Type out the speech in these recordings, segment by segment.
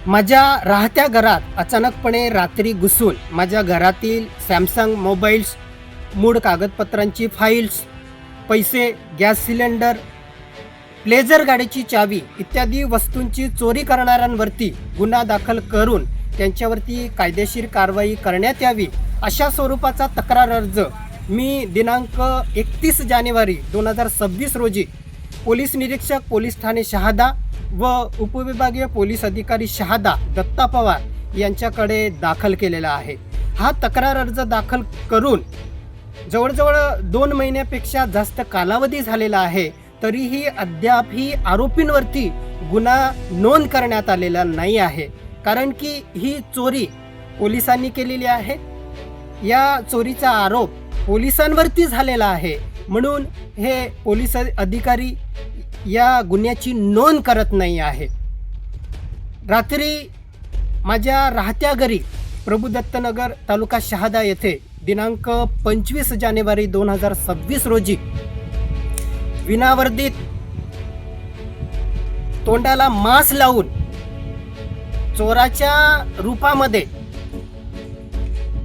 माझ्या राहत्या घरात अचानकपणे रात्री घुसून माझ्या घरातील सॅमसंग मोबाईल्स, मूळ कागदपत्रांची फाईल्स, पैसे, गॅस सिलेंडर, प्लेझर गाडीची चावी इत्यादी वस्तूंची चोरी करणाऱ्यांवरती गुन्हा दाखल करून त्यांच्यावरती कायदेशीर कारवाई करण्यात यावी अशा स्वरूपाचा तक्रार अर्ज मी दिनांक 31 जानेवारी 2026 रोजी पोलीस निरीक्षक पोलीस ठाणे शहादा व उपविभागीय पोलीस अधिकारी शहादा दत्ता पवार यांच्याकडे दाखल केलेला आहे। हा तक्रार अर्ज दाखल करून जवळजवळ 2 महिन्यापेक्षा जास्त कालावधी झालेला आहे, तरीही अद्यापही आरोपींवरती गुन्हा नोंद करण्यात आलेला नाही आहे। कारण की ही चोरी पोलिसांनी केलेली आहे, या चोरीचा आरोप पोलिसांवरती झालेला आहे, म्हणून हे पोलीस अधिकारी या गुन्ह्याची नोंद करत नाही आहे। रात्री माझ्या राहत्या घरी प्रभुदत्तनगर तालुका शहादा येथे दिनांक 25 जानेवारी 2026 रोजी विनावर्दित तोंडाला मास्क लावून चोराच्या रूपामध्ये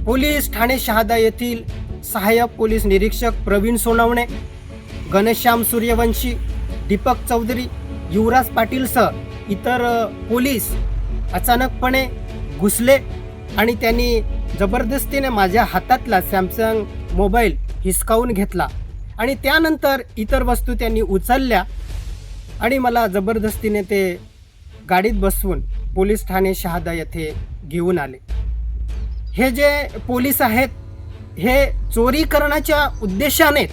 पोलीस ठाणे शहादा येथील सहाय्यक पोलीस निरीक्षक प्रवीण सोनवणे, घनश्याम सूर्यवंशी, दीपक चौधरी, युवराज पाटीलसह इतर पोलीस अचानकपणे घुसले आणि त्यांनी जबरदस्तीने माझ्या हातातला सॅमसंग मोबाईल हिसकावून घेतला आणि त्यानंतर इतर वस्तू त्यांनी उचलल्या आणि मला जबरदस्तीने ते गाडीत बसवून पोलीस ठाणे शहादा येथे घेऊन आले। हे जे पोलीस आहेत हे चोरी करण्याच्या उद्देशाने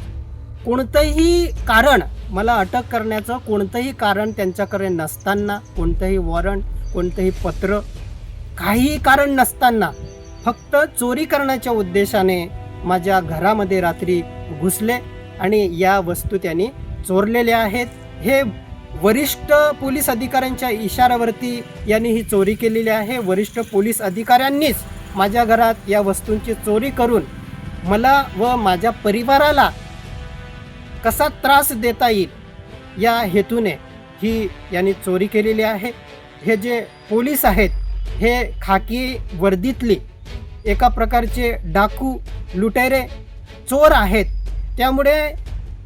कोणतंही कारण, मला अटक करण्याचं कोणतंही कारण त्यांच्याकडे नसताना, कोणतंही वॉरंट, कोणतंही पत्र, काही कारण नसताना फक्त चोरी करण्याच्या उद्देशाने माझ्या घरामध्ये रात्री घुसले आणि या वस्तू त्यांनी चोरलेल्या आहेत। हे वरिष्ठ पोलीस अधिकाऱ्यांच्या इशाऱ्यावरती यांनी ही चोरी केलेली आहे। वरिष्ठ पोलीस अधिकाऱ्यांनीच माझ्या घरात या वस्तूंची चोरी करून मला व माझ्या परिवाराला कसा त्रास देता येईल या हेतूने ही यांनी चोरी केलेली आहे। हे जे पोलीस आहेत हे खाकी वर्दीतली एका प्रकारचे डाकू, लुटेरे, चोर आहेत, त्यामुळे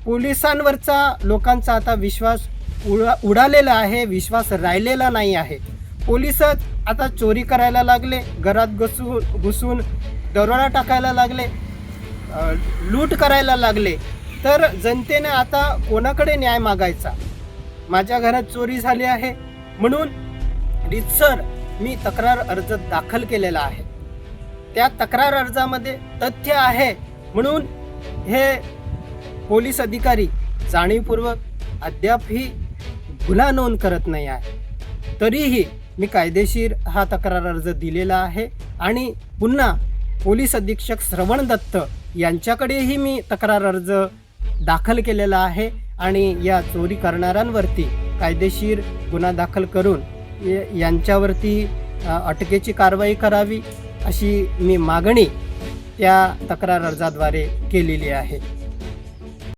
पोलिसांवरचा लोकांचा आता विश्वास उडालेला आहे, विश्वास राहिलेला नाही आहे। पोलीसच आता चोरी करायला लागले, घरात घुसून दरोडा टाकायला लागले, लूट करायला लागले, तर जनतेने आता कोणाकडे न्याय मागायचा? माझ्या घरात चोरी झाली आहे म्हणून रीतसर मी तक्रार अर्ज दाखल केलेला आहे। त्या तक्रार अर्जामध्ये तथ्य आहे म्हणून हे पोलीस अधिकारी जाणीवपूर्वक अद्यापही गुन्हा नोंद करत नाही आहे। तरीही मी कायदेशीर हा तक्रार अर्ज दिलेला आहे आणि पुन्हा पोलीस अधीक्षक श्रवण दत्त यांच्याकडेही मी तक्रार अर्ज दाखल केलेला आहे आणि या चोरी करणाऱ्यांवरती कायदेशीर गुन्हा दाखल करून यांच्यावरती अटकेची कारवाई करावी अशी मी मागणी त्या तक्रार अर्जाद्वारे केलेली आहे।